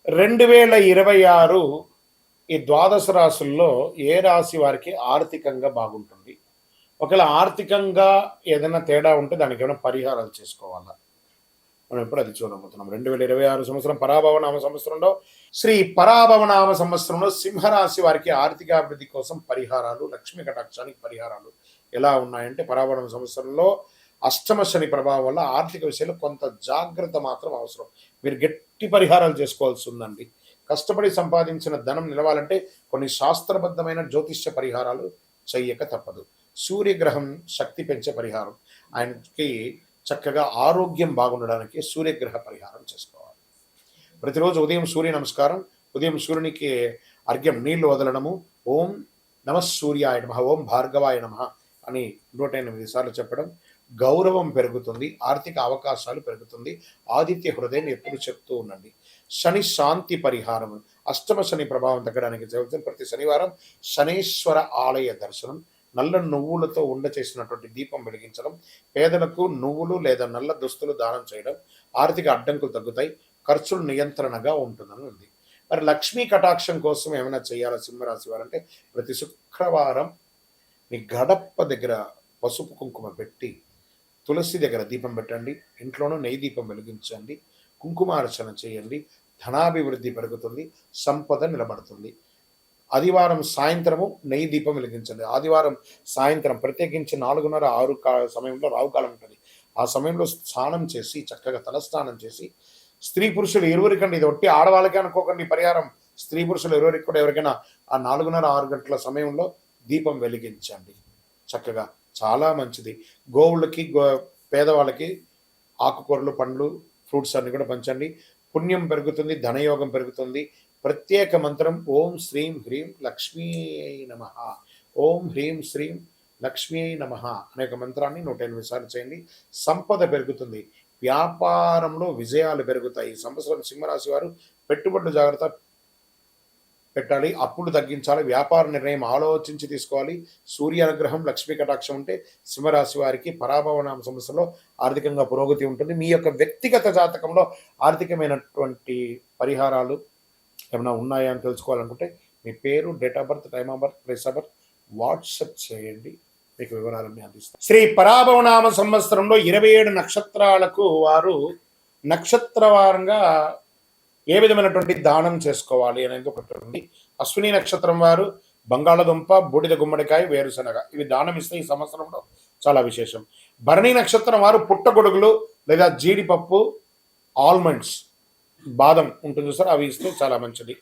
2026 ఈ ద్వాదశ రాశుల్లో ఏ రాశి వారికి ఆర్థికంగా బాగుంటుంది? ఒకవేళ ఆర్థికంగా ఏదైనా తేడా ఉంటే దానికి ఏమైనా పరిహారాలు చేసుకోవాలా? మనం ఇప్పుడు అది చూడబోతున్నాం. 2026 సంవత్సరం పరాభవనామ సంవత్సరంలో శ్రీ పరాభవనామ సంవత్సరంలో సింహరాశి వారికి ఆర్థికాభివృద్ధి కోసం పరిహారాలు, లక్ష్మీ కటాక్షానికి పరిహారాలు ఎలా ఉన్నాయంటే, పరాభవనామ సంవత్సరంలో అష్టమ శని ప్రభావం వల్ల ఆర్థిక విషయంలో కొంత జాగ్రత్త మాత్రం అవసరం. మీరు గట్టి పరిహారాలు చేసుకోవాల్సి ఉందండి. కష్టపడి సంపాదించిన ధనం నిలవాలంటే కొన్ని శాస్త్రబద్ధమైన జ్యోతిష్య పరిహారాలు చెయ్యక తప్పదు. సూర్యగ్రహం శక్తి పెంచే పరిహారం, ఆయనకి చక్కగా ఆరోగ్యం బాగుండడానికి సూర్యగ్రహ పరిహారం చేసుకోవాలి. ప్రతిరోజు ఉదయం సూర్య నమస్కారం, ఉదయం సూర్యునికి అర్ఘ్యం నీళ్లు వదలడము, ఓం నమ సూర్యాయ నమః, ఓం భార్గవాయ నమః అని 108 సార్లు చెప్పడం గౌరవం పెరుగుతుంది, ఆర్థిక అవకాశాలు పెరుగుతుంది. ఆదిత్య హృదయం ఎప్పుడు చెప్తూ ఉండండి. శని శాంతి పరిహారం, అష్టమ శని ప్రభావం తగ్గడానికి జరుగుతుంది. ప్రతి శనివారం శనేశ్వర ఆలయ దర్శనం, నల్ల నువ్వులతో ఉండ చేసినటువంటి దీపం వెలిగించడం, పేదలకు నువ్వులు లేదా నల్ల దుస్తులు దానం చేయడం ఆర్థిక అడ్డంకులు తగ్గుతాయి, ఖర్చులు నియంత్రణగా ఉంటుందని ఉంది. మరి లక్ష్మీ కటాక్షం కోసం ఏమైనా చేయాలా సింహరాశి వారంటే, ప్రతి శుక్రవారం మీ గడప దగ్గర పసుపు కుంకుమ పెట్టి తులసి దగ్గర దీపం పెట్టండి, ఇంట్లోనూ నెయ్యి దీపం వెలిగించండి, కుంకుమార్చన చేయండి. ధనాభివృద్ధి పెరుగుతుంది, సంపద నిలబడుతుంది. ఆదివారం సాయంత్రము నెయ్యి దీపం వెలిగించండి. ఆదివారం సాయంత్రం ప్రత్యేకించి 4:30-6 సమయంలో రావుకాలం ఉంటుంది. ఆ సమయంలో స్నానం చేసి చక్కగా తలస్నానం చేసి, స్త్రీ పురుషులు ఇరువురికండి, ఇది ఒట్టి ఆడవాళ్ళకే అనుకోకండి పరిహారం, స్త్రీ పురుషులు ఇరువురికి కూడా ఎవరికైనా ఆ 4:30-6 గంటల సమయంలో దీపం వెలిగించండి. చక్కగా చాలా మంచిది. గోవులకి పేదవాళ్ళకి ఆకుకూరలు, పండ్లు, ఫ్రూట్స్ అన్ని కూడా పంచండి. పుణ్యం పెరుగుతుంది, ధనయోగం పెరుగుతుంది. ప్రత్యేక మంత్రం ఓం శ్రీం హ్రీం లక్ష్మీ నమః, ఓం హ్రీం శ్రీం లక్ష్మీ నమః అనే ఒక మంత్రాన్ని 108 సార్లు చేయండి. సంపద పెరుగుతుంది, వ్యాపారంలో విజయాలు పెరుగుతాయి. ఈ సంవత్సరం సింహరాశి వారు పెట్టుబడులు జాగ్రత్త పెట్టాలి, అప్పులు తగ్గించాలి, వ్యాపార నిర్ణయం ఆలోచించి తీసుకోవాలి. సూర్య అనుగ్రహం, లక్ష్మీ కటాక్షం ఉంటే సింహరాశి వారికి పరాభవనామ సంవత్సరంలో ఆర్థికంగా పురోగతి ఉంటుంది. మీ యొక్క వ్యక్తిగత జాతకంలో ఆర్థికమైనటువంటి పరిహారాలు ఏమైనా ఉన్నాయా అని తెలుసుకోవాలనుకుంటే మీ పేరు, date of birth, time of birth, place of birth WhatsApp చేయండి, మీకు వివరాలన్నీ అందిస్తాం. శ్రీ పరాభవనామ సంవత్సరంలో 27 నక్షత్రాలకు వారు నక్షత్రవారంగా ఏ విధమైనటువంటి దానం చేసుకోవాలి అనేది ఒకటి ఉంది. అశ్విని నక్షత్రం వారు బంగాళదుంప, బూడిద గుమ్మడికాయ, వేరుశనగ ఇవి దానం ఇస్తే ఈ సంవత్సరంలో చాలా విశేషం. భరణి నక్షత్రం వారు పుట్టగొడుగులు లేదా జీడిపప్పు, ఆల్మండ్స్, బాదం ఉంటుంది సార్, అవి ఇస్తే చాలా మంచిది.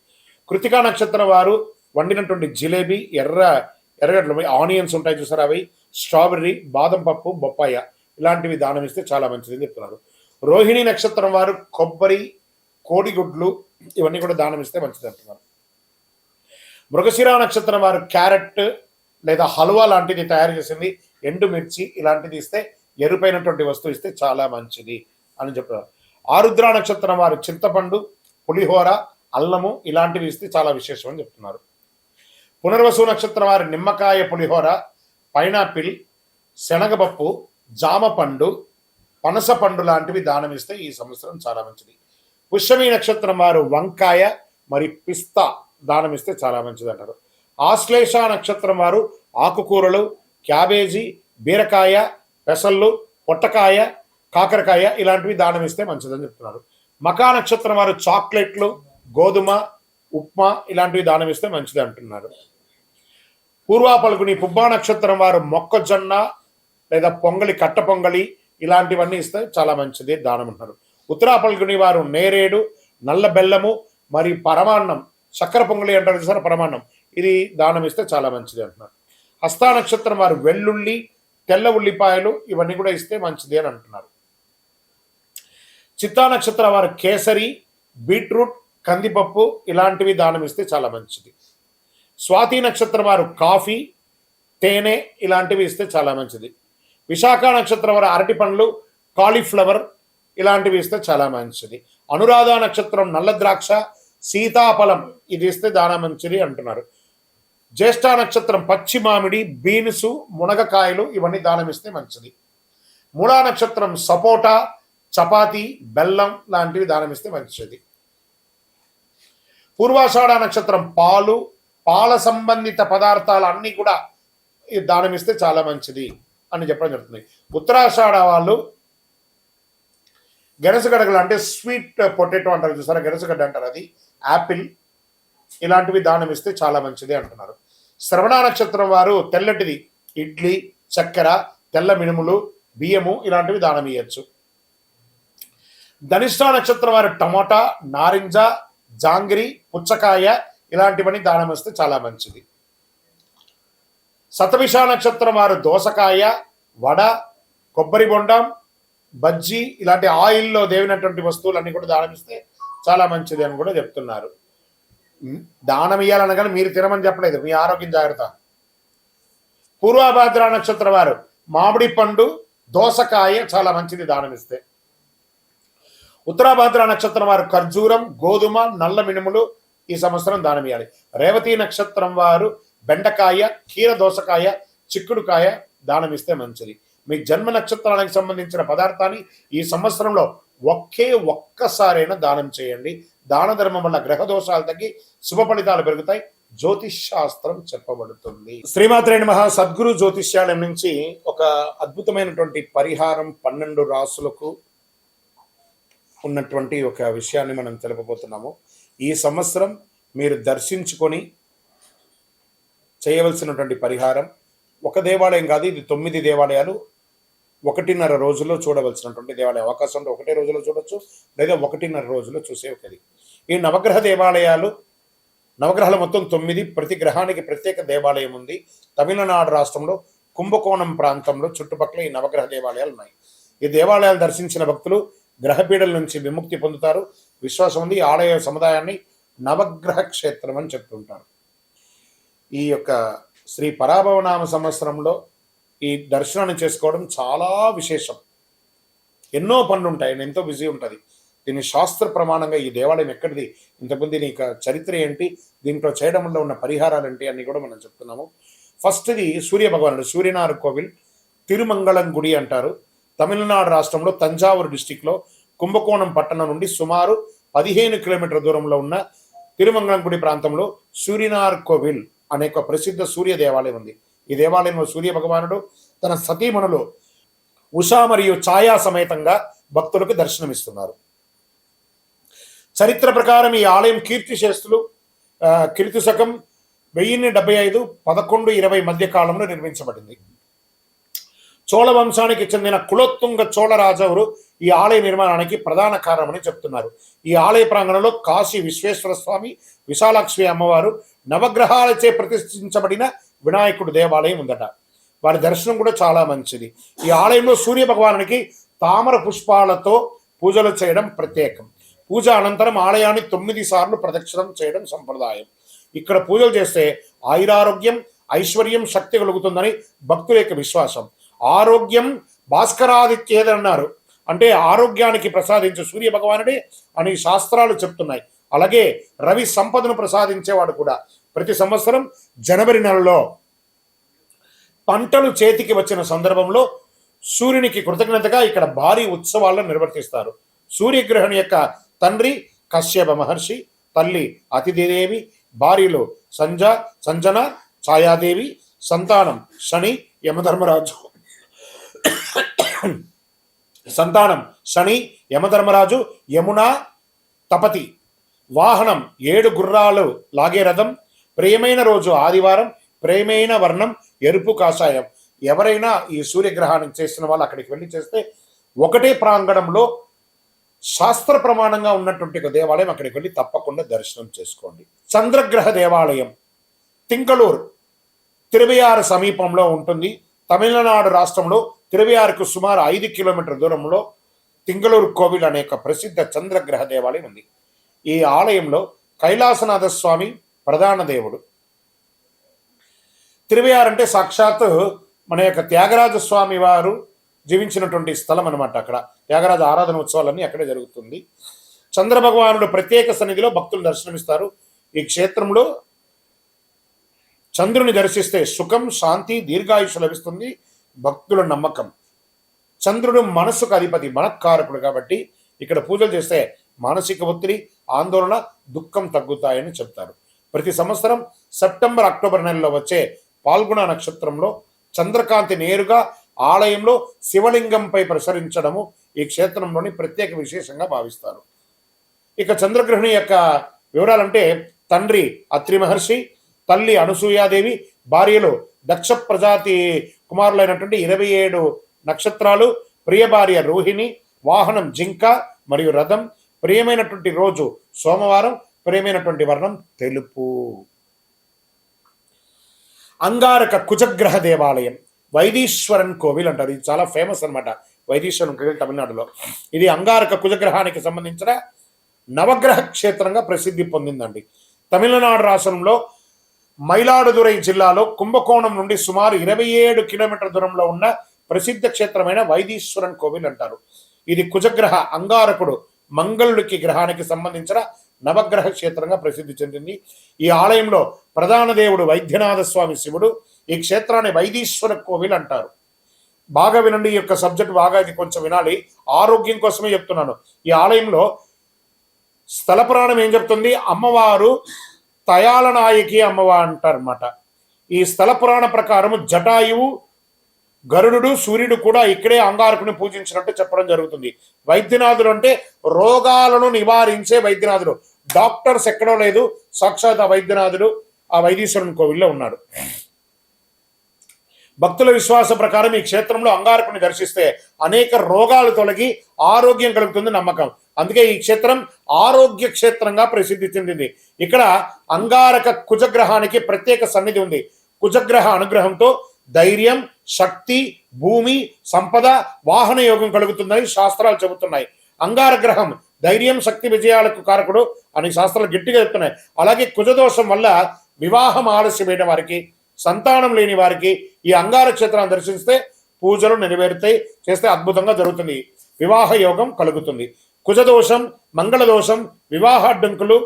కృతికా నక్షత్రం వారు వండినటువంటి జిలేబీ, ఎర్రగడ్డలు, ఆనియన్స్ ఉంటాయి చూసారు, అవి, స్ట్రాబెర్రీ, బాదం పప్పు, బొప్పాయ ఇలాంటివి దానం ఇస్తే చాలా మంచిది చెప్తున్నారు. రోహిణి నక్షత్రం వారు కొబ్బరి, కోడిగుడ్లు ఇవన్నీ కూడా దానం ఇస్తే మంచిది అంటున్నారు. మృగశిర నక్షత్రం వారు క్యారెట్ లేదా హల్వా లాంటిది తయారు చేసింది, ఎండుమిర్చి ఇలాంటిది ఇస్తే, ఎరుపైనటువంటి వస్తువు ఇస్తే చాలా మంచిది అని చెప్తున్నారు. ఆరుద్ర నక్షత్రం వారు చింతపండు, పులిహోర, అల్లము ఇలాంటివి ఇస్తే చాలా విశేషం అని చెప్తున్నారు. పునర్వసు నక్షత్రం వారు నిమ్మకాయ పులిహోర, పైనాపిల్, శనగపప్పు, జామపండు, పనసపండు లాంటివి దానం ఇస్తే ఈ సంవత్సరం చాలా మంచిది. పుష్యమి నక్షత్రం వారు వంకాయ మరి పిస్తా దానం ఇస్తే చాలా మంచిది అంటారు. ఆశ్లేష నక్షత్రం వారు ఆకుకూరలు, క్యాబేజీ, బీరకాయ, పెసళ్ళు, పొట్టకాయ, కాకరకాయ ఇలాంటివి దానం ఇస్తే మంచిదని చెప్తున్నారు. మకా నక్షత్రం వారు చాక్లెట్లు, గోధుమ, ఉప్మా ఇలాంటివి దానం ఇస్తే మంచిది అంటున్నారు. పూర్వ పలుకుని పుబ్బా నక్షత్రం వారు మొక్కజొన్న లేదా పొంగలి, కట్ట పొంగలి ఇలాంటివన్నీ ఇస్తే చాలా మంచిది దానం అంటున్నారు. ఉత్తరా పలుకుని వారు నేరేడు, నల్ల బెల్లము మరి పరమాన్నం, చక్కెర పొంగలి అంటారు సార్, పరమాన్నం, ఇది దానం ఇస్తే చాలా మంచిది అంటున్నారు. హస్తా నక్షత్రం వారు వెల్లుల్లి, తెల్ల ఉల్లిపాయలు ఇవన్నీ కూడా ఇస్తే మంచిది అని అంటున్నారు. చిత్తా నక్షత్రం వారు కేసరి, బీట్రూట్, కందిపప్పు ఇలాంటివి దానం ఇస్తే చాలా మంచిది. స్వాతి నక్షత్రం వారు కాఫీ, తేనె ఇలాంటివి ఇస్తే చాలా మంచిది. విశాఖ నక్షత్రం వారు అరటి పండ్లు, కాలీఫ్లవర్ ఇలాంటివి ఇస్తే చాలా మంచిది. అనురాధ నక్షత్రం నల్ల ద్రాక్ష, సీతాఫలం ఇది ఇస్తే దానం మంచిది అంటున్నారు. జ్యేష్ఠ నక్షత్రం పచ్చి మామిడి, బీన్సు, మునగకాయలు ఇవన్నీ దానం ఇస్తే మంచిది. మూలా నక్షత్రం సపోటా, చపాతి, బెల్లం లాంటివి దానం ఇస్తే మంచిది. పూర్వాషాఢ నక్షత్రం పాలు, పాల సంబంధిత పదార్థాలు అన్నీ కూడా దానం ఇస్తే చాలా మంచిది అని చెప్పడం జరుగుతుంది. ఉత్తరాషాఢ వాళ్ళు గెనసగడ్డలు అంటే స్వీట్ పొటాటో అంటారు చూసారా, గెనసగడ్డ అంటారు, అది యాపిల్ ఇలాంటివి దానం ఇస్తే చాలా మంచిది అంటున్నారు. శ్రవణ నక్షత్రం వారు తెల్లటిది ఇడ్లీ, చక్కెర, తెల్ల మినుములు, బియ్యము ఇలాంటివి దానం ఇవ్వచ్చు. ధనిష్ట నక్షత్రం వారు టమోటా, నారింజ, జాంగిరి, పుచ్చకాయ ఇలాంటివన్నీ దానం ఇస్తే చాలా మంచిది. శతభిష నక్షత్రం వారు దోసకాయ, వడ, కొబ్బరి బొండం, బజ్జీ ఇలాంటి ఆయిల్లో దేవినటువంటి వస్తువులన్నీ కూడా దానం ఇస్తే చాలా మంచిది అని కూడా చెప్తున్నారు. దానం ఇవ్వాలనగానే మీరు తినమని చెప్పలేదు, మీ ఆరోగ్యం జాగ్రత్త. పూర్వభాద్ర నక్షత్రం వారు మామిడి పండు, దోసకాయ చాలా మంచిది దానం ఇస్తే. ఉత్తరాభాద్ర నక్షత్రం వారు ఖర్జూరం, గోధుమ, నల్ల మినుములు ఈ సంవత్సరం దానం ఇవ్వాలి. రేవతి నక్షత్రం వారు బెండకాయ, కీర దోసకాయ, చిక్కుడుకాయ దానం ఇస్తే మంచిది. మీ జన్మ నక్షత్రానికి సంబంధించిన పదార్థాన్ని ఈ సంవత్సరంలో ఒక్కసారైనా దానం చేయండి. దాన ధర్మం వల్ల గ్రహ దోషాలు తగ్గి శుభ ఫలితాలు పెరుగుతాయి. జ్యోతిష్ శాస్త్రం చెప్పబడుతుంది. శ్రీమాత్రే నమః. సద్గురు జ్యోతిష్యాలయం నుంచి ఒక అద్భుతమైనటువంటి పరిహారం 12 రాసులకు ఉన్నటువంటి ఒక విషయాన్ని మనం తెలుపబోతున్నాము. ఈ సంవత్సరం మీరు దర్శించుకొని చేయవలసినటువంటి పరిహారం ఒక దేవాలయం కాదు, ఇది 9 దేవాలయాలు 1.5 రోజుల్లో చూడవలసినటువంటి దేవాలయం. అవకాశం ఉంటే 1 రోజులో చూడొచ్చు, లేదా 1.5 రోజుల్లో చూసే ఒకది. ఈ నవగ్రహ దేవాలయాలు, నవగ్రహాలు మొత్తం 9, ప్రతి గ్రహానికి ప్రత్యేక దేవాలయం ఉంది. తమిళనాడు రాష్ట్రంలో కుంభకోణం ప్రాంతంలో చుట్టుపక్కల ఈ నవగ్రహ దేవాలయాలు ఉన్నాయి. ఈ దేవాలయాలు దర్శించిన భక్తులు గ్రహపీడల నుంచి విముక్తి పొందుతారు. విశ్వాసం ఉంది. ఈ ఆలయ సముదాయాన్ని నవగ్రహ క్షేత్రం అని చెప్తుంటారు. ఈ యొక్క శ్రీ పరాభవనామ సంవత్సరంలో ఈ దర్శనాన్ని చేసుకోవడం చాలా విశేషం. ఎన్నో పనులు ఉంటాయి, ఎంతో బిజీ ఉంటుంది. దీని శాస్త్ర ప్రమాణంగా ఈ దేవాలయం ఎక్కడిది, ఇంతకుముందు దీని చరిత్ర ఏంటి, దీంట్లో చేయడం వల్ల ఉన్న పరిహారాలు ఏంటి అన్ని కూడా మనం చెప్తున్నాము. ఫస్ట్ది సూర్య భగవానుడు, సూర్యనార్ కోవిల్, తిరుమంగళం గుడి అంటారు. తమిళనాడు రాష్ట్రంలో తంజావూరు డిస్టిక్లో కుంభకోణం పట్టణం నుండి సుమారు 15 కిలోమీటర్ల దూరంలో ఉన్న తిరుమంగళం గుడి ప్రాంతంలో సూర్యనార్ కోవిల్ అనే ఒక ప్రసిద్ధ సూర్య దేవాలయం ఉంది. ఈ దేవాలయంలో సూర్య భగవానుడు తన సతీమణులు ఉషా మరియు ఛాయా సమేతంగా భక్తులకు దర్శనమిస్తున్నారు. చరిత్ర ప్రకారం ఈ ఆలయం కీర్తిశేస్తులు కీర్తి శకం 1075, 1120 మధ్య కాలంలో నిర్మించబడింది. చోళ వంశానికి చెందిన కులోత్తుంగ చోళరాజులు ఈ ఆలయ నిర్మాణానికి ప్రధాన కారణమని చెప్తున్నారు. ఈ ఆలయ ప్రాంగణంలో కాశీ విశ్వేశ్వర స్వామి, విశాలాక్షి అమ్మవారు, నవగ్రహాలచే ప్రతిష్ఠించబడిన వినాయకుడు దేవాలయం ఉందట. వారి దర్శనం కూడా చాలా మంచిది. ఈ ఆలయంలో సూర్య భగవానునికి తామర పుష్పాలతో పూజలు చేయడం ప్రత్యేకం. పూజ అనంతరం ఆలయాన్ని 9 సార్లు ప్రదక్షిణం చేయడం సంప్రదాయం. ఇక్కడ పూజలు చేస్తే ఆయురారోగ్యం, ఐశ్వర్యం, శక్తి కలుగుతుందని భక్తుల యొక్క విశ్వాసం. ఆరోగ్యం భాస్కరాదిత్యేదన్నారు, అంటే ఆరోగ్యానికి ప్రసాదించే సూర్య భగవానుడే అని శాస్త్రాలు చెప్తున్నాయి. అలాగే రవి సంపదను ప్రసాదించేవాడు కూడా. ప్రతి సంవత్సరం జనవరి నెలలో పంటలు చేతికి వచ్చిన సందర్భంలో సూర్యునికి కృతజ్ఞతగా ఇక్కడ భారీ ఉత్సవాలను నిర్వర్తిస్తారు. సూర్యగ్రహణం యొక్క తండ్రి కశ్యప మహర్షి, తల్లి అతిథిదేవి, భార్యలు సంజన, ఛాయాదేవి, సంతానం శని, యమధర్మరాజు, యమున, తపతి. వాహనం 7 గుర్రాలు లాగే రథం. ప్రియమైన రోజు ఆదివారం. ప్రియమైన వర్ణం ఎరుపు కాషాయం. ఎవరైనా ఈ సూర్యగ్రహణం చేసిన వాళ్ళు అక్కడికి వెళ్ళి చేస్తే ఒకటే ప్రాంగణంలో శాస్త్ర ప్రమాణంగా ఉన్నటువంటి ఒక దేవాలయం, అక్కడికి వెళ్ళి తప్పకుండా దర్శనం చేసుకోండి. చంద్రగ్రహ దేవాలయం తింకలూరు తిరువయారు సమీపంలో ఉంటుంది. తమిళనాడు రాష్ట్రంలో తిరువయారుకు సుమారు 5 కిలోమీటర్ల దూరంలో తింగళూరు కోవిల్ అనే ప్రసిద్ధ చంద్రగ్రహ దేవాలయం ఉంది. ఈ ఆలయంలో కైలాసనాథ స్వామి ప్రధాన దేవుడు. తిరువయారు అంటే సాక్షాత్ మన యొక్క త్యాగరాజ స్వామి వారు జీవించినటువంటి స్థలం అనమాట. అక్కడ త్యాగరాజ ఆరాధన ఉత్సవాలన్నీ అక్కడే జరుగుతుంది. చంద్రభగవానుడు ప్రత్యేక సన్నిధిలో భక్తులు దర్శనమిస్తారు. ఈ క్షేత్రంలో చంద్రుని దర్శిస్తే సుఖం, శాంతి, దీర్ఘాయుష్ లభిస్తుంది భక్తుల నమ్మకం. చంద్రుడు మనస్సుకు అధిపతి, మనఃకారకుడు కాబట్టి ఇక్కడ పూజలు చేస్తే మానసిక ఒత్తిడి, ఆందోళన, దుఃఖం తగ్గుతాయని చెప్తారు. ప్రతి సంవత్సరం సెప్టెంబర్, అక్టోబర్ నెలలో వచ్చే పాల్గొన నక్షత్రంలో చంద్రకాంతి నేరుగా ఆలయంలో శివలింగంపై ప్రసరించడము ఈ క్షేత్రంలోని ప్రత్యేక విశేషంగా భావిస్తారు. ఇక చంద్రగ్రహణి యొక్క వివరాలంటే తండ్రి అత్రి మహర్షి, తల్లి అనసూయాదేవి, భార్యలు దక్ష ప్రజాతి కుమారులైనటువంటి 27 నక్షత్రాలు, ప్రియ భార్య రోహిణి, వాహనం జింక మరియు రథం, ప్రియమైనటువంటి రోజు సోమవారం, ప్రియమైనటువంటి వర్ణం తెలుపు. అంగారక కుజగ్రహ దేవాలయం వైదీశ్వరన్ కోవిల్ అంటారు. ఇది చాలా ఫేమస్ అనమాట. వైదీశ్వరన్ కోవిల్ తమిళనాడులో. ఇది అంగారక కుజగ్రహానికి సంబంధించిన నవగ్రహ క్షేత్రంగా ప్రసిద్ధి పొందిందండి. తమిళనాడు రాష్ట్రంలో మయిలాడుదురై జిల్లాలో కుంభకోణం నుండి సుమారు 27 కిలోమీటర్ల దూరంలో ఉన్న ప్రసిద్ధ క్షేత్రమైన వైదీశ్వరన్ కోవిల్ అంటారు. ఇది కుజగ్రహ అంగారకుడు మంగళుడికి గ్రహానికి సంబంధించిన నవగ్రహ క్షేత్రంగా ప్రసిద్ధి చెందింది. ఈ ఆలయంలో ప్రధాన దేవుడు వైద్యనాథ స్వామి శివుడు. ఈ క్షేత్రాన్ని వైదీశ్వర కోవిల్ అంటారు. బాగా వినండి, ఈ యొక్క సబ్జెక్ట్ బాగా ఇది కొంచెం వినాలి, ఆరోగ్యం కోసమే చెప్తున్నాను. ఈ ఆలయంలో స్థల పురాణం ఏం చెప్తుంది, అమ్మవారు తయాల నాయకి అమ్మవారు అంటారన్నమాట. ఈ స్థల పురాణ ప్రకారం జటాయువు, గరుడు, సూర్యుడు కూడా ఇక్కడే అంగారకుని పూజించినట్టు చెప్పడం జరుగుతుంది. వైద్యనాథుడు అంటే రోగాలను నివారించే వైద్యనాథుడు. డాక్టర్స్ ఎక్కడో లేదు, సాక్షాత్ ఆ వైద్యనాథుడు ఆ వైదీశ్వరుని కోవిల్లో ఉన్నాడు. భక్తుల విశ్వాస ప్రకారం ఈ క్షేత్రంలో అంగారకుని దర్శిస్తే అనేక రోగాలు తొలగి ఆరోగ్యం కలుగుతుంది నమ్మకం. అందుకే ఈ క్షేత్రం ఆరోగ్య క్షేత్రంగా ప్రసిద్ధి చెందింది. ఇక్కడ అంగారక కుజగ్రహానికి ప్రత్యేక సన్నిధి ఉంది. కుజగ్రహ అనుగ్రహంతో ధైర్యం, శక్తి, భూమి, సంపద, వాహన యోగం కలుగుతుందని శాస్త్రాలు చెబుతున్నాయి. అంగార గ్రహం ధైర్యం, శక్తి, విజయాలకు కారకుడు అని శాస్త్రాలు గట్టిగా చెప్తున్నాయి. అలాగే కుజదోషం వల్ల వివాహం ఆలస్యమైన వారికి, సంతానం లేని వారికి ఈ అంగార క్షేత్రాన్ని దర్శిస్తే పూజలు నెరవేరుతాయి, చేస్తే అద్భుతంగా జరుగుతుంది, వివాహ యోగం కలుగుతుంది. కుజదోషం, మంగళదోషం, వివాహ అడ్డంకులు,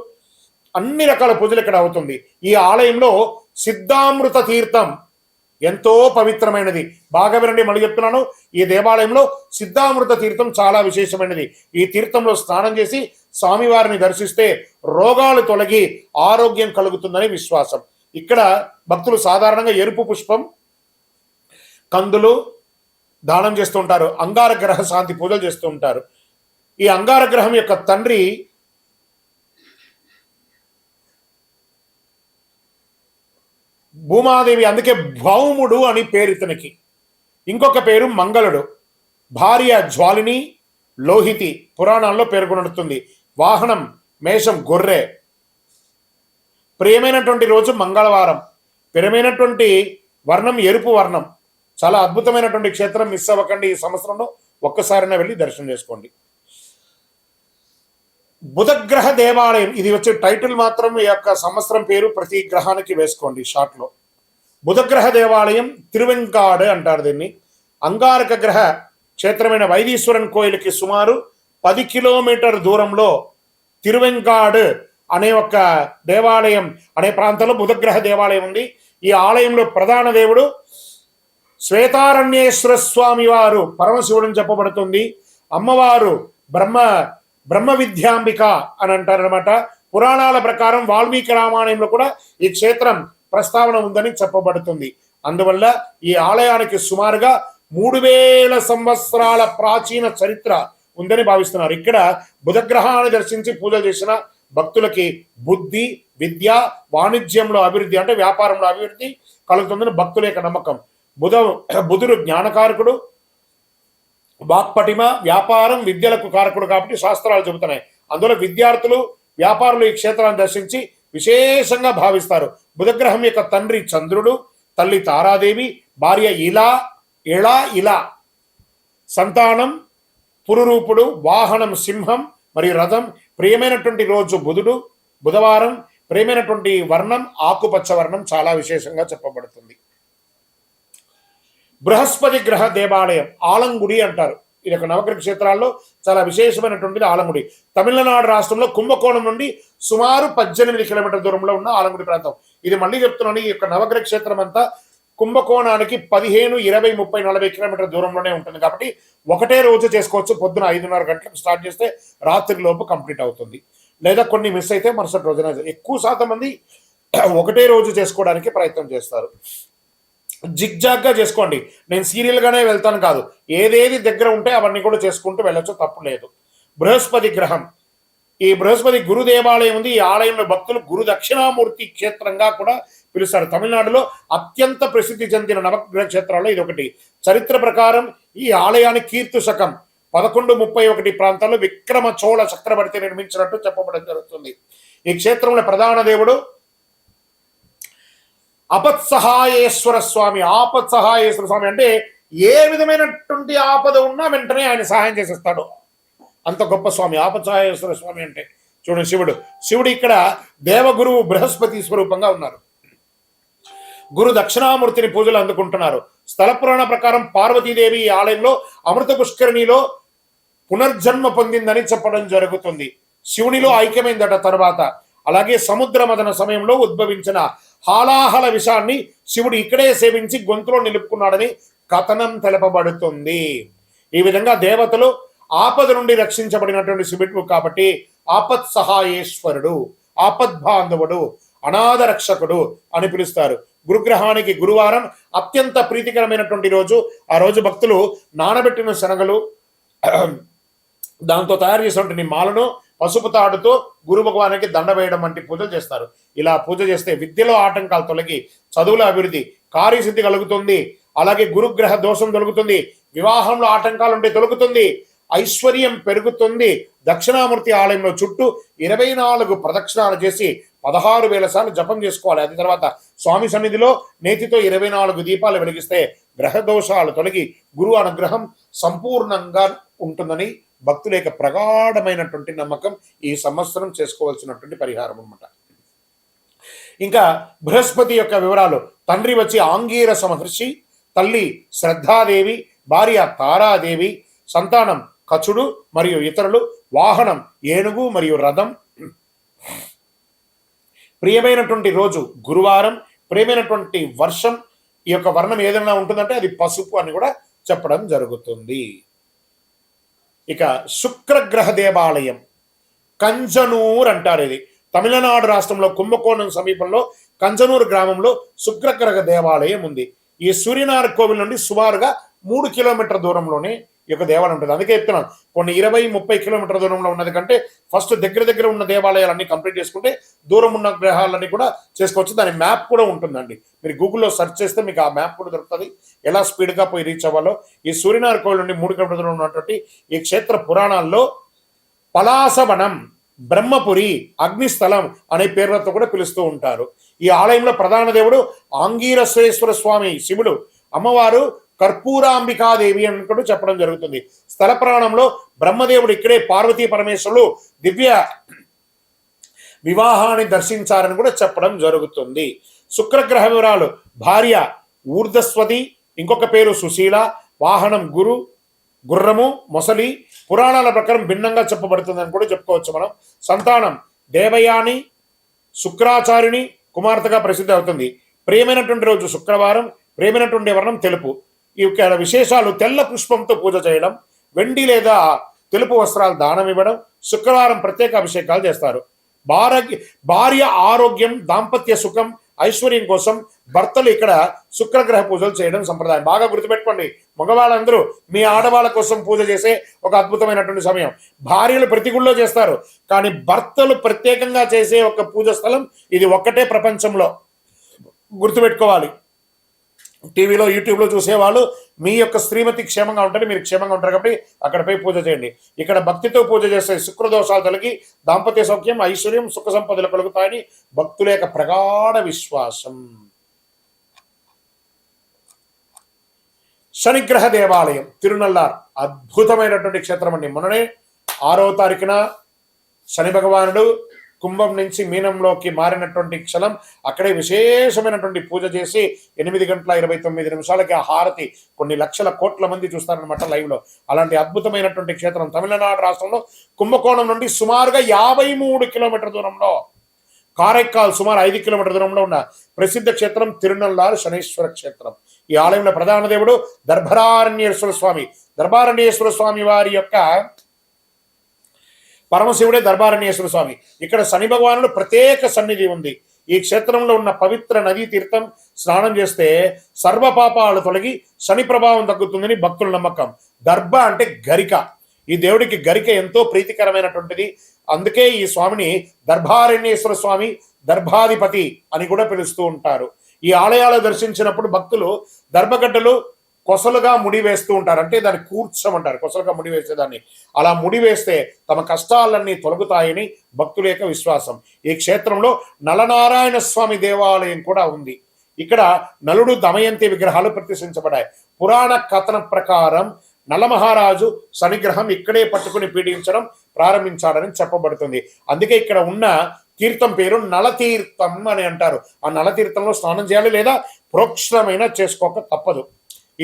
అన్ని రకాల పూజలు ఇక్కడ అవుతుంది. ఈ ఆలయంలో సిద్ధామృత తీర్థం ఎంతో పవిత్రమైనది. బాగా వినండి, మళ్ళీ చెప్తున్నాను. ఈ దేవాలయంలో సిద్ధామృత తీర్థం చాలా విశేషమైనది. ఈ తీర్థంలో స్నానం చేసి స్వామివారిని దర్శిస్తే రోగాలు తొలగి ఆరోగ్యం కలుగుతుందని విశ్వాసం. ఇక్కడ భక్తులు సాధారణంగా ఎరుపు పుష్పం, కందులు దానం చేస్తూ ఉంటారు. అంగార గ్రహ శాంతి పూజలు చేస్తూ ఉంటారు. ఈ అంగార గ్రహం యొక్క తండ్రి భూమాదేవి, అందుకే భౌముడు అని పేరు ఇతనికి. ఇంకొక పేరు మంగళుడు. భార్య జ్వాలిని, లోహితి పురాణాల్లో పేర్కొనడుతుంది. వాహనం మేషం, గొర్రె. ప్రియమైనటువంటి రోజు మంగళవారం. ప్రియమైనటువంటి వర్ణం ఎరుపు వర్ణం. చాలా అద్భుతమైనటువంటి క్షేత్రం. మిస్ అవ్వకండి. ఈ సంవత్సరంలో ఒక్కసారైనా వెళ్ళి దర్శనం చేసుకోండి. బుధగ్రహ దేవాలయం, ఇది వచ్చే టైటిల్ మాత్రం ఈ యొక్క సంవత్సరం పేరు ప్రతి గ్రహానికి వేసుకోండి షార్ట్ లో. బుధగ్రహ దేవాలయం తిరువెంకాడు అంటారు దీన్ని. అంగారక గ్రహ క్షేత్రమైన వైదీశ్వరన్ కోయిలకి సుమారు 10 కిలోమీటర్ దూరంలో తిరువెంకాడు అనే ఒక దేవాలయం అనే ప్రాంతంలో బుధగ్రహ దేవాలయం ఉంది. ఈ ఆలయంలో ప్రధాన దేవుడు శ్వేతారణ్యేశ్వర స్వామి వారు పరమశివుడని చెప్పబడుతుంది. అమ్మవారు బ్రహ్మ విద్యాంబిక అని అంటారనమాట. పురాణాల ప్రకారం వాల్మీకి రామాయణంలో కూడా ఈ క్షేత్రం ప్రస్తావన ఉందని చెప్పబడుతుంది. అందువల్ల ఈ ఆలయానికి సుమారుగా 3000 సంవత్సరాల ప్రాచీన చరిత్ర ఉందని భావిస్తున్నారు. ఇక్కడ బుధగ్రహాన్ని దర్శించి పూజలు చేసిన భక్తులకి బుద్ధి, విద్య, వాణిజ్యంలో అభివృద్ధి అంటే వ్యాపారంలో అభివృద్ధి కలుగుతుందని భక్తుల యొక్క నమ్మకం. బుధుడు జ్ఞానకారకుడు, వాక్పటిమ, వ్యాపారం, విద్యలకు కారకుడు కాబట్టి శాస్త్రాలు చెబుతున్నాయి. అందులో విద్యార్థులు, వ్యాపారులు ఈ క్షేత్రాన్ని దర్శించి విశేషంగా భావిస్తారు. బుధగ్రహం యొక్క తండ్రి చంద్రుడు, తల్లి తారాదేవి, భార్య ఇలా, సంతానం పురురూపుడు, వాహనం సింహం మరియు రథం. ప్రియమైనటువంటి రోజు బుధవారం. ప్రియమైనటువంటి వర్ణం ఆకుపచ్చ వర్ణం. చాలా విశేషంగా చెప్పబడుతుంది. బృహస్పతి గ్రహ దేవాలయం ఆలంగుడి అంటారు. ఇది ఒక నవగ్రహ క్షేత్రాల్లో చాలా విశేషమైనటువంటిది ఆలంగుడి. తమిళనాడు రాష్ట్రంలో కుంభకోణం నుండి సుమారు 18 కిలోమీటర్ల దూరంలో ఉన్న ఆలంగుడి ప్రాంతం. ఇది మళ్ళీ చెప్తున్నాను, ఈ యొక్క నవగ్రహ క్షేత్రం అంతా కుంభకోణానికి 15, 20, 30, 40 కిలోమీటర్ల దూరంలోనే ఉంటుంది. కాబట్టి ఒకటే రోజు చేసుకోవచ్చు. పొద్దున 5:30 గంటలకు స్టార్ట్ చేస్తే రాత్రి లోపు కంప్లీట్ అవుతుంది. లేదా కొన్ని మిస్ అయితే మరుసటి రోజున. ఎక్కువ శాతం మంది ఒకటే రోజు చేసుకోవడానికి ప్రయత్నం చేస్తారు. జిగ్జాగ్గా చేసుకోండి. నేను సీరియల్గానే వెళ్తాను కాదు, ఏదేది దగ్గర ఉంటే అవన్నీ కూడా చేసుకుంటూ వెళ్ళొచ్చు, తప్పు లేదు. బృహస్పతి గ్రహం, ఈ బృహస్పతి గురు దేవాలయం ఉంది. ఈ ఆలయంలో భక్తులు గురు దక్షిణామూర్తి క్షేత్రంగా కూడా పిలుస్తారు. తమిళనాడులో అత్యంత ప్రసిద్ధి చెందిన నవగ్రహ క్షేత్రాల్లో ఇది ఒకటి. చరిత్ర ప్రకారం ఈ ఆలయాన్ని కీర్తి శకం 1131 ప్రాంతాల్లో విక్రమ చోళ చక్రవర్తి నిర్మించినట్టు చెప్పబడడం జరుగుతుంది. ఈ క్షేత్రంలో ప్రధాన దేవుడు ఆపత్సహాయేశ్వర స్వామి. ఆపత్సహాయేశ్వర స్వామి అంటే ఏ విధమైనటువంటి ఆపద ఉన్నా వెంటనే ఆయన సహాయం చేసేస్తాడు, అంత గొప్ప స్వామి ఆపత్సహాయేశ్వర స్వామి అంటే. చూడండి, శివుడు ఇక్కడ దేవగురువు బృహస్పతి స్వరూపంగా ఉన్నారు. గురు దక్షిణామూర్తిని పూజలు అందుకుంటున్నారు. స్థల పురాణ ప్రకారం పార్వతీదేవి ఈ ఆలయంలో అమృత పుష్కరిణిలో పునర్జన్మ పొందిందని చెప్పడం జరుగుతుంది. శివునిలో ఐక్యమైందట తర్వాత. అలాగే సముద్ర మదన సమయంలో ఉద్భవించిన హాలాహల విషాన్ని శివుడు ఇక్కడే సేవించి గొంతులో నిలుపుకున్నాడని కథనం తెలపబడుతుంది. ఈ విధంగా దేవతలు ఆపద నుండి రక్షించబడినటువంటి శివుడు కాబట్టి ఆపత్ సహాయేశ్వరుడు, ఆపద్బాంధవుడు, అనాథ రక్షకుడు అని పిలుస్తారు. గురుగ్రహానికి గురువారం అత్యంత ప్రీతికరమైనటువంటి రోజు. ఆ రోజు భక్తులు నానబెట్టిన శనగలు, దాంతో తయారు చేసినటువంటి మాలను పసుపు తాడుతో గురు భగవానికి దండ వేయడం వంటి పూజలు చేస్తారు. ఇలా పూజ చేస్తే విద్యలో ఆటంకాలు తొలగి చదువుల అభివృద్ధి, కార్యసిద్ధి కలుగుతుంది. అలాగే గురుగ్రహ దోషం తొలగుతుంది. వివాహంలో ఆటంకాలు ఉంటే తొలగుతుంది. ఐశ్వర్యం పెరుగుతుంది. దక్షిణామూర్తి ఆలయంలో చుట్టూ 24 ప్రదక్షిణాలు చేసి 16,000 సార్లు జపం చేసుకోవాలి. అది తర్వాత స్వామి సన్నిధిలో నేతితో 24 దీపాలు వెలిగిస్తే గ్రహ దోషాలు తొలగి గురువు అనుగ్రహం సంపూర్ణంగా ఉంటుందని భక్తుల యొక్క ప్రగాఢమైనటువంటి నమ్మకం. ఈ సంవత్సరం చేసుకోవాల్సినటువంటి పరిహారం అన్నమాట. ఇంకా బృహస్పతి యొక్క వివరాలు. తండ్రి వచ్చి ఆంగీరస మహర్షి, తల్లి శ్రద్ధాదేవి, భార్య తారాదేవి, సంతానం కచుడు మరియు ఇతరులు, వాహనం ఏనుగు మరియు రథం. ప్రియమైనటువంటి రోజు గురువారం. ప్రియమైనటువంటి వర్షం, ఈ యొక్క వర్ణం ఏదైనా ఉంటుందంటే అది పసుపు అని కూడా చెప్పడం జరుగుతుంది. ఇక శుక్రగ్రహ దేవాలయం కంజనూర్ అంటారు. ఇది తమిళనాడు రాష్ట్రంలో కుంభకోణం సమీపంలో కంజనూరు గ్రామంలో శుక్రగ్రహ దేవాలయం ఉంది. ఈ సూర్యనారాయణ కోవిల్ నుండి సుమారుగా 3 కిలోమీటర్ల దూరంలోనే ఈ యొక్క దేవాలయం ఉంటుంది. అందుకే చెప్తున్నాను, కొన్ని 20-30 కిలోమీటర్ల దూరంలో ఉన్నది కంటే ఫస్ట్ దగ్గర ఉన్న దేవాలయాలన్నీ కంప్లీట్ చేసుకుంటే దూరం ఉన్న గ్రహాలన్నీ కూడా చేసుకోవచ్చు. దాని మ్యాప్ కూడా ఉంటుందండి. మీరు గూగుల్లో సెర్చ్ చేస్తే మీకు ఆ మ్యాప్ కూడా దొరుకుతుంది, ఎలా స్పీడ్గా పోయి రీచ్ అవ్వాలో. ఈ సూర్యనారాయణ కోవిల్ నుండి 3 కిలోమీటర్ల దూరంలో ఉన్నటువంటి ఈ క్షేత్ర పురాణాల్లో పలాసవనం, బ్రహ్మపురి, అగ్నిస్థలం అనే పేర్లతో కూడా పిలుస్తూ ఉంటారు. ఈ ఆలయంలో ప్రధాన దేవుడు ఆంగీరసేశ్వర స్వామి శివుడు, అమ్మవారు కర్పూరాంబికాదేవి అని కూడా చెప్పడం జరుగుతుంది. స్థల పురాణంలో బ్రహ్మదేవుడు ఇక్కడే పార్వతీ పరమేశ్వరులు దివ్య వివాహాన్ని దర్శించారని కూడా చెప్పడం జరుగుతుంది. శుక్రగ్రహ వివరాలు. భార్య ఊర్ధస్వతి, ఇంకొక పేరు సుశీల, వాహనం గుర్రము, మొసలి. పురాణాల ప్రకారం భిన్నంగా చెప్పబడుతుందని కూడా చెప్పుకోవచ్చు మనం. సంతానం దేవయాని, శుక్రాచార్యుని కుమార్తెగా ప్రసిద్ధి అవుతుంది. ప్రియమైనటువంటి రోజు శుక్రవారం. ప్రియమైనటువంటి వర్ణం తెలుపు. ఈ విశేషాలు: తెల్ల పుష్పంతో పూజ చేయడం, వెండి లేదా తెలుపు వస్త్రాలు దానం ఇవ్వడం, శుక్రవారం ప్రత్యేక అభిషేకాలు చేస్తారు. భార్య ఆరోగ్యం, దాంపత్య సుఖం, ఐశ్వర్యం కోసం భర్తలు ఇక్కడ శుక్రగ్రహ పూజలు చేయడం సంప్రదాయం. బాగా గుర్తుపెట్టుకోండి, మగవాళ్ళందరూ మీ ఆడవాళ్ళ కోసం పూజ చేసే ఒక అద్భుతమైనటువంటి సమయం. భార్యలు ప్రతి గుళ్ళో చేస్తారు, కానీ భర్తలు ప్రత్యేకంగా చేసే ఒక పూజ స్థలం ఇది ఒక్కటే ప్రపంచంలో. గుర్తుపెట్టుకోవాలి. టీవీలో, యూట్యూబ్లో చూసేవాళ్ళు మీ యొక్క శ్రీమతి క్షేమంగా ఉంటుంది, మీరు క్షేమంగా ఉంటారు కాబట్టి అక్కడ పోయి పూజ చేయండి. ఇక్కడ భక్తితో పూజ చేస్తే శుక్రదోషాలు తొలగి దాంపత్య సౌఖ్యం, ఐశ్వర్యం, సుఖ సంపదలు కలుగుతాయని భక్తుల యొక్క ప్రగాఢ విశ్వాసం. శనిగ్రహ దేవాలయం తిరునల్లార్ అద్భుతమైనటువంటి క్షేత్రం అండి. మొన్ననే 6వ తారీఖున శని భగవానుడు కుంభం నుంచి మీనంలోకి మారినటువంటి క్షణం. అక్కడే విశేషమైనటువంటి పూజ చేసి 8:29 ఆ హారతి కొన్ని లక్షల కోట్ల మంది చూస్తారనమాట లైవ్లో. అలాంటి అద్భుతమైనటువంటి క్షేత్రం తమిళనాడు రాష్ట్రంలో కుంభకోణం నుండి సుమారుగా 53 కిలోమీటర్ల దూరంలో, కారైకాల్ సుమారు 5 కిలోమీటర్ల దూరంలో ఉన్న ప్రసిద్ధ క్షేత్రం తిరునల్లారు శనీశ్వర క్షేత్రం. ఈ ఆలయంలో ప్రధాన దేవుడు దర్భారణ్యేశ్వర స్వామి. దర్భారణ్యేశ్వర స్వామి వారి యొక్క పరమశివుడే దర్బారణ్యేశ్వర స్వామి. ఇక్కడ శని భగవానుడు ప్రత్యేక సన్నిధి ఉంది. ఈ క్షేత్రంలో ఉన్న పవిత్ర నదీ తీర్థం స్నానం చేస్తే సర్వ పాపాలు తొలగి శని ప్రభావం తగ్గుతుందని భక్తుల నమ్మకం. దర్భ అంటే గరిక. ఈ దేవుడికి గరిక ఎంతో ప్రీతికరమైనటువంటిది. అందుకే ఈ స్వామిని దర్బారణ్యేశ్వర స్వామి, దర్భాధిపతి అని కూడా పిలుస్తూ ఉంటారు. ఈ ఆలయాలు దర్శించినప్పుడు భక్తులు దర్భగడ్డలు కొసలుగా ముడి వేస్తూ ఉంటారు. అంటే దాన్ని కూర్చోమంటారు, కొసలుగా ముడి వేసేదాన్ని. అలా ముడి వేస్తే తమ కష్టాలన్నీ తొలగుతాయని భక్తుల యొక్క విశ్వాసం. ఈ క్షేత్రంలో నలనారాయణ స్వామి దేవాలయం కూడా ఉంది. ఇక్కడ నలుడు దమయంతి విగ్రహాలు ప్రతిష్ఠించబడ్డాయి. పురాణ కథనం ప్రకారం నలమహారాజు శనిగ్రహం ఇక్కడే పట్టుకుని పీడించడం ప్రారంభించాడని చెప్పబడుతుంది. అందుకే ఇక్కడ ఉన్న తీర్థం పేరు నలతీర్థం అని అంటారు. ఆ నలతీర్థంలో స్నానం చేయాలి లేదా ప్రోక్షణమైన చేసుకోక తప్పదు.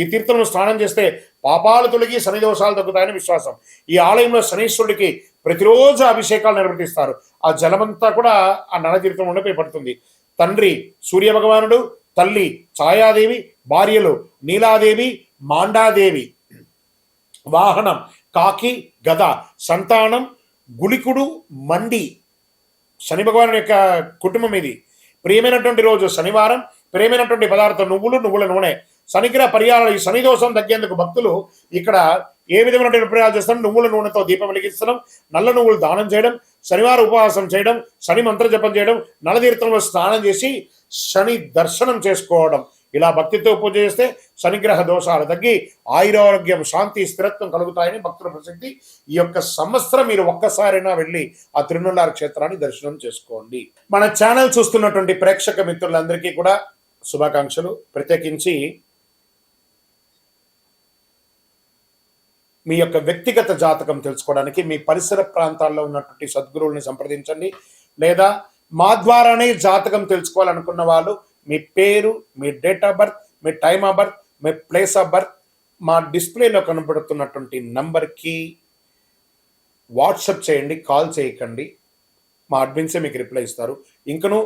ఈ తీర్థంలో స్నానం చేస్తే పాపాలు తొలగి శని దోషాలు తగ్గుతాయని విశ్వాసం. ఈ ఆలయంలో శనీశ్వరుడికి ప్రతిరోజు అభిషేకాలు నిర్వర్తిస్తారు. ఆ జలమంతా కూడా ఆ నలతీర్థం ఉండిపోయి పడుతుంది. తండ్రి సూర్య భగవానుడు, తల్లి ఛాయాదేవి, భార్యలు నీలాదేవి, మాండాదేవి, వాహనం కాకి గద, సంతానం గుళికుడు మండి. శని భగవాను యొక్క కుటుంబం ఇది. ప్రియమైనటువంటి రోజు శనివారం. ప్రియమైనటువంటి పదార్థం నువ్వుల నూనె. శనిగ్రహ పరిహారాలు. ఈ శని దోషం తగ్గేందుకు భక్తులు ఇక్కడ ఏ విధమైనటువంటి పరిహారాలు చేస్తాం? నువ్వుల నూనెతో దీపం వెలిగించడం, నల్ల నువ్వులు దానం చేయడం, శనివారం ఉపవాసం చేయడం, శని మంత్ర జపం చేయడం, నలతీర్థంలో స్నానం చేసి శని దర్శనం చేసుకోవడం. ఇలా భక్తితో పూజ చేస్తే శనిగ్రహ దోషాలు తగ్గి ఆయురారోగ్యం, శాంతి, స్థిరత్వం కలుగుతాయని భక్తుల ప్రసిద్ధి. ఈ యొక్క సంవత్సరం మీరు ఒక్కసారైనా వెళ్ళి ఆ తిరునల్లారు క్షేత్రాన్ని దర్శనం చేసుకోండి. మన ఛానల్ చూస్తున్నటువంటి ప్రేక్షక మిత్రులందరికీ కూడా శుభాకాంక్షలు. ప్రత్యేకించి మీ యొక్క వ్యక్తిగత జాతకం తెలుసుకోవడానికి మీ పరిసర ప్రాంతాల్లో ఉన్నటువంటి సద్గురువుల్ని సంప్రదించండి. లేదా మా ద్వారానే జాతకం తెలుసుకోవాలనుకున్న వాళ్ళు మీ పేరు, మీ డేట్ ఆఫ్ బర్త్, మీ టైమ్ ఆఫ్ బర్త్, మీ ప్లేస్ ఆఫ్ బర్త్ మా డిస్ప్లేలో కనబడుతున్నటువంటి నంబర్కి వాట్సాప్ చేయండి, కాల్ చేయకండి. మా అడ్మిన్సే మీకు రిప్లై ఇస్తారు. ఇంకనూ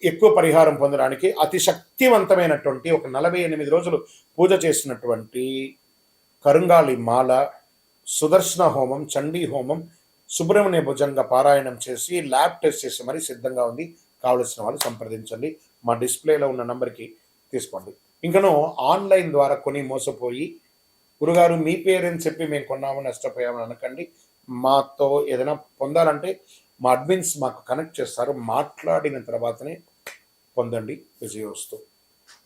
ఎక్కువ పరిహారం పొందడానికి అతి శక్తివంతమైనటువంటి ఒక 48 రోజులు పూజ చేసినటువంటి కరుంగాలి మాల, సుదర్శన హోమం, చండీ హోమం, సుబ్రహ్మణ్య భుజంగ పారాయణం చేసి ల్యాబ్ టెస్ట్ చేసి మరీ సిద్ధంగా ఉంది. కావలసిన వాళ్ళు సంప్రదించండి. మా డిస్ప్లేలో ఉన్న నంబర్కి తీసుకోండి. ఇంకనూ ఆన్లైన్ ద్వారా కొని మోసపోయి గురుగారు మీ పేరని చెప్పి మేము కొన్నాము నష్టపోయామని అనకండి. మాతో ఏదైనా పొందాలంటే మా అడ్మిన్స్ మాకు కనెక్ట్ చేస్తారు. మాట్లాడిన తర్వాతనే పొందండి. విజయోస్తు.